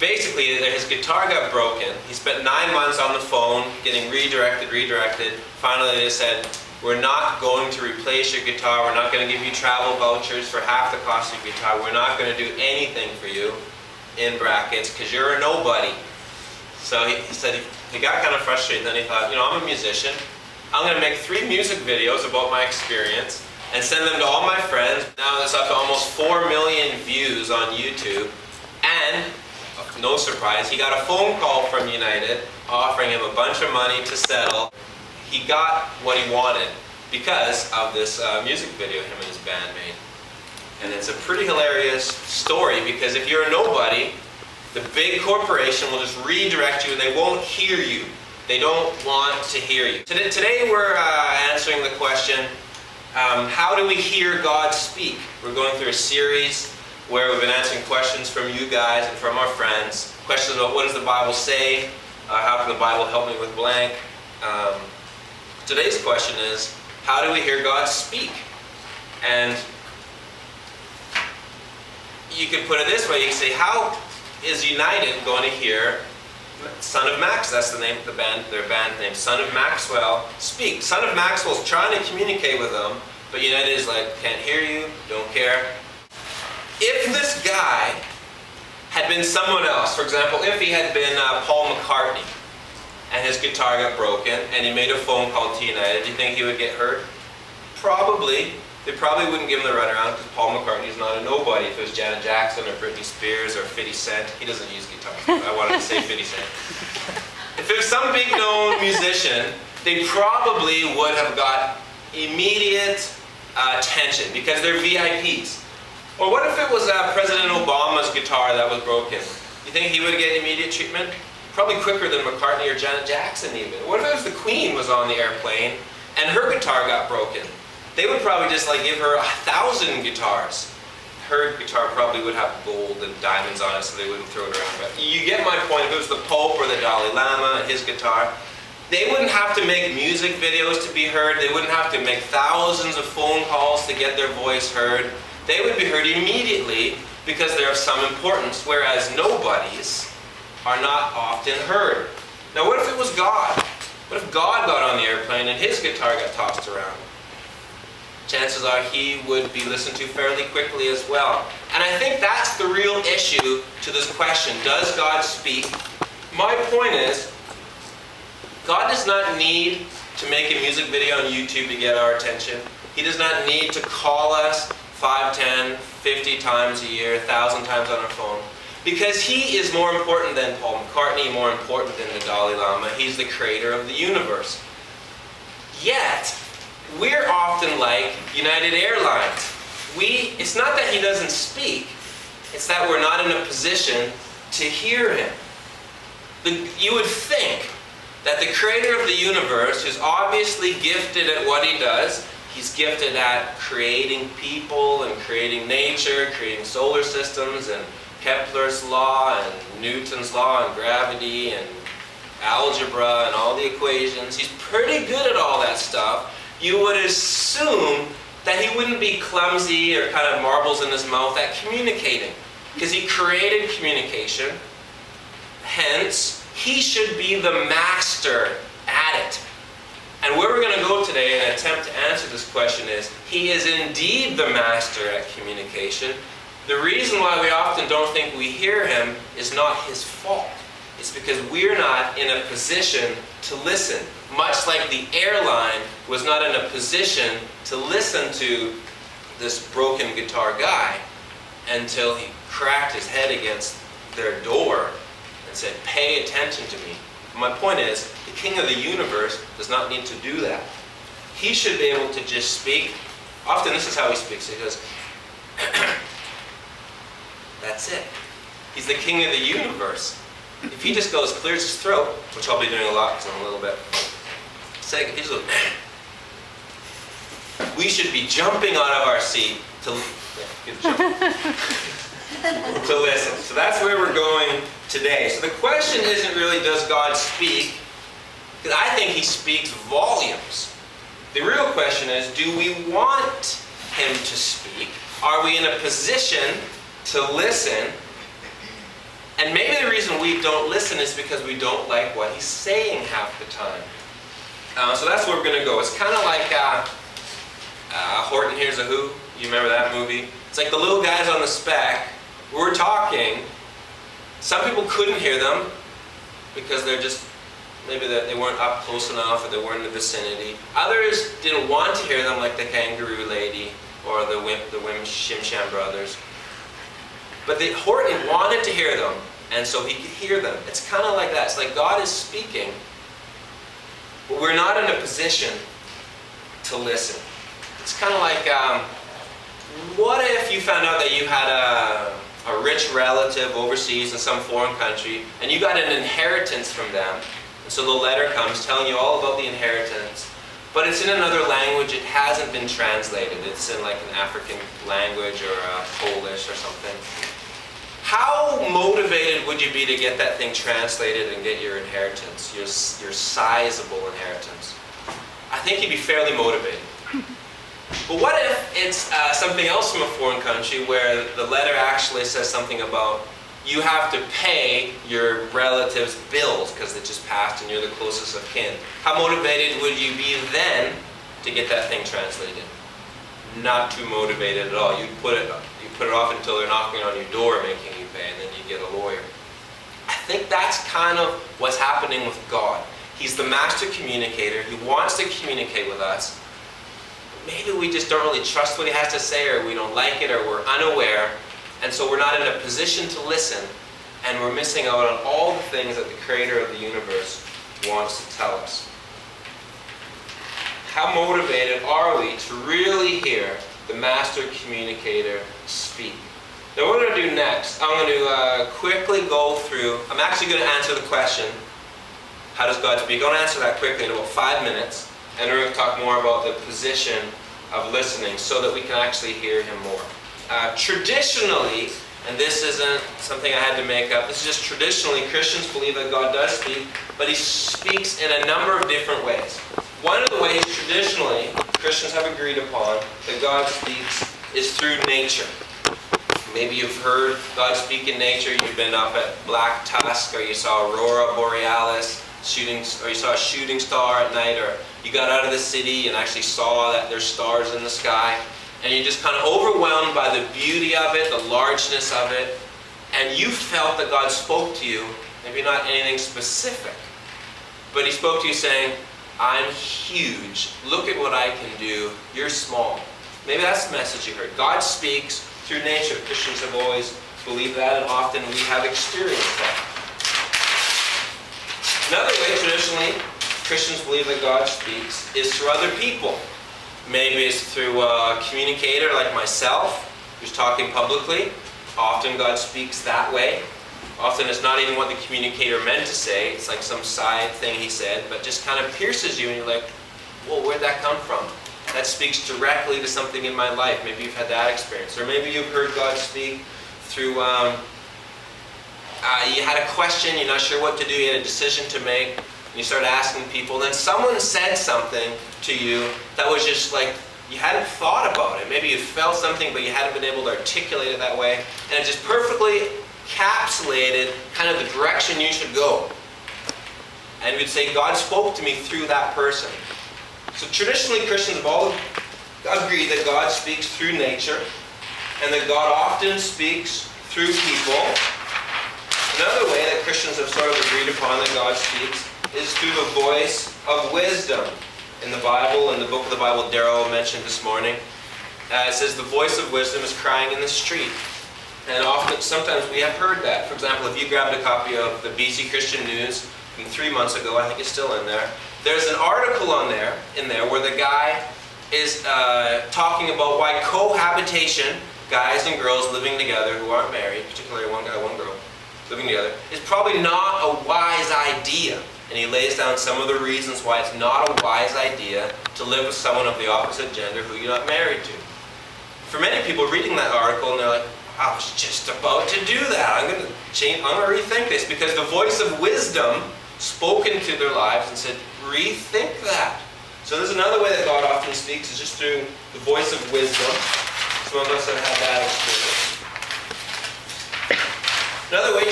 basically, his guitar got broken. He spent 9 months on the phone getting redirected. Finally, they said, we're not going to replace your guitar. We're not going to give you travel vouchers for half the cost of your guitar. We're not going to do anything for you, in brackets, because you're a nobody. So he said he got kind of frustrated. Then he thought, I'm a musician. I'm going to make 3 music videos about my experience and send them to all my friends. Now it's up to almost 4 million views on YouTube. And, no surprise, he got a phone call from United offering him a bunch of money to settle. He got what he wanted because of this music video him and his band made. And it's a pretty hilarious story because if you're a nobody, the big corporation will just redirect you and they won't hear you. They don't want to hear you. Today we're answering the question, how do we hear God speak? We're going through a series where we've been answering questions from you guys and from our friends. Questions about what does the Bible say? How can the Bible help me with blank? Today's question is, how do we hear God speak? And you could put it this way, you can say, how is United going to hear Son of Max, that's the name of their band name, Son of Maxwell, speak? Son of Maxwell's trying to communicate with them, but United is like, can't hear you, don't care. If this guy had been someone else, for example, if he had been Paul McCartney, and his guitar got broken, and he made a phone call to United, do you think he would get hurt? Probably. They probably wouldn't give him the runaround because Paul McCartney's not a nobody. If it was Janet Jackson or Britney Spears or 50 Cent, he doesn't use guitar. I wanted to say 50 Cent. If it was some big known musician, they probably would have got immediate attention because they're VIPs. Or what if it was President Obama's guitar that was broken? You think he would get immediate treatment? Probably quicker than McCartney or Janet Jackson even. What if it was the Queen was on the airplane and her guitar got broken? They would probably just give her 1,000 guitars. Her guitar probably would have gold and diamonds on it so they wouldn't throw it around. But you get my point. If it was the Pope or the Dalai Lama and his guitar, they wouldn't have to make music videos to be heard. They wouldn't have to make thousands of phone calls to get their voice heard. They would be heard immediately because they're of some importance, whereas nobodies are not often heard. Now what if it was God? What if God got on the airplane and his guitar got tossed around? Chances are he would be listened to fairly quickly as well. And I think that's the real issue to this question. Does God speak? My point is, God does not need to make a music video on YouTube to get our attention. He does not need to call us 5, 10, 50 times a year, 1,000 times on our phone. Because he is more important than Paul McCartney, more important than the Dalai Lama. He's the creator of the universe. Yet, we're often like United Airlines. It's not that he doesn't speak, it's that we're not in a position to hear him. You would think that the creator of the universe, who's obviously gifted at what he does, he's gifted at creating people and creating nature, creating solar systems and Kepler's law and Newton's law and gravity and algebra and all the equations. He's pretty good at all that stuff. You would assume that he wouldn't be clumsy or kind of marbles in his mouth at communicating, because he created communication. Hence, he should be the master at it. And where we're going to go today in an attempt to answer this question is, he is indeed the master at communication. The reason why we often don't think we hear him is not his fault. It's because we're not in a position to listen. Much like the airline was not in a position to listen to this broken guitar guy until he cracked his head against their door and said, pay attention to me. My point is, the King of the universe does not need to do that. He should be able to just speak. Often this is how he speaks. He goes, that's it. He's the King of the universe. If he just goes, clears his throat, which I'll be doing a lot because I'm a little bit sick, if he just goes, we should be jumping out of our seat to listen. So that's where we're going today. So the question isn't really, does God speak? Because I think he speaks volumes. The real question is, do we want him to speak? Are we in a position to listen? And maybe the reason we don't listen is because we don't like what he's saying half the time. So that's where we're going to go. It's kind of like Horton Hears a Who. You remember that movie? It's like the little guys on the spec were talking. Some people couldn't hear them because they're just, maybe they weren't up close enough or they weren't in the vicinity. Others didn't want to hear them, like the kangaroo lady or the Shim Sham brothers. But Horton wanted to hear them, and so he could hear them. It's kind of like that. It's like God is speaking, but we're not in a position to listen. It's kind of like, what if you found out that you had a rich relative overseas in some foreign country, and you got an inheritance from them, and so the letter comes telling you all about the inheritance, but it's in another language, it hasn't been translated, it's in like an African language or Polish or something. How motivated would you be to get that thing translated and get your inheritance, your sizable inheritance? I think you'd be fairly motivated. But what if it's something else from a foreign country where the letter actually says something about you have to pay your relative's bills because it just passed and you're the closest of kin? How motivated would you be then to get that thing translated? Not too motivated at all. You put it off until they're knocking on your door making you pay, and then you get a lawyer. I think that's kind of what's happening with God. He's the master communicator. He wants to communicate with us. Maybe we just don't really trust what he has to say, or we don't like it, or we're unaware, and so we're not in a position to listen, and we're missing out on all the things that the creator of the universe wants to tell us. How motivated are we to really hear the master communicator speak? Now what I'm going to do next, I'm going to quickly go through, I'm actually going to answer the question, how does God speak? I'm going to answer that quickly in about 5 minutes. And we're going to talk more about the position of listening so that we can actually hear him more. Traditionally, and this isn't something I had to make up, this is just traditionally, Christians believe that God does speak, but he speaks in a number of different ways. One of the ways traditionally Christians have agreed upon that God speaks is through nature. Maybe you've heard God speak in nature, you've been up at Black Tusk, or you saw Aurora Borealis, or you saw a shooting star at night, or you got out of the city and actually saw that there's stars in the sky, and you're just kind of overwhelmed by the beauty of it, the largeness of it, and you felt that God spoke to you, maybe not anything specific, but he spoke to you saying, I'm huge, look at what I can do, you're small. Maybe that's the message you heard. God speaks through nature. Christians have always believed that, and often we have experienced that. Another way, traditionally, Christians believe that God speaks is through other people. Maybe it's through a communicator like myself, who's talking publicly. Often God speaks that way. Often it's not even what the communicator meant to say. It's like some side thing he said, but just kind of pierces you and you're like, whoa, where'd that come from? That speaks directly to something in my life. Maybe you've had that experience. Or maybe you've heard God speak through, you had a question, you're not sure what to do, you had a decision to make, and you started asking people, then someone said something to you that was just like, you hadn't thought about it. Maybe you felt something, but you hadn't been able to articulate it that way, and it just perfectly encapsulated kind of the direction you should go. And we'd say, God spoke to me through that person. So traditionally, Christians have all agreed that God speaks through nature, and that God often speaks through people. Another way that Christians have sort of agreed upon that God speaks is through the voice of wisdom. In the Bible, in the book of the Bible Daryl mentioned this morning, it says the voice of wisdom is crying in the street. And often, sometimes we have heard that. For example, if you grabbed a copy of the BC Christian News from 3 months ago, I think it's still in there, there's an article in there where the guy is talking about why cohabitation, guys and girls living together who aren't married, particularly one guy, one girl, living together, is probably not a wise idea. And he lays down some of the reasons why it's not a wise idea to live with someone of the opposite gender who you're not married to. For many people reading that article, and they're like, I was just about to do that. I'm going to rethink this, because the voice of wisdom spoke into their lives and said, rethink that. So there's another way that God often speaks, is just through the voice of wisdom. Some of us have had that experience. Another way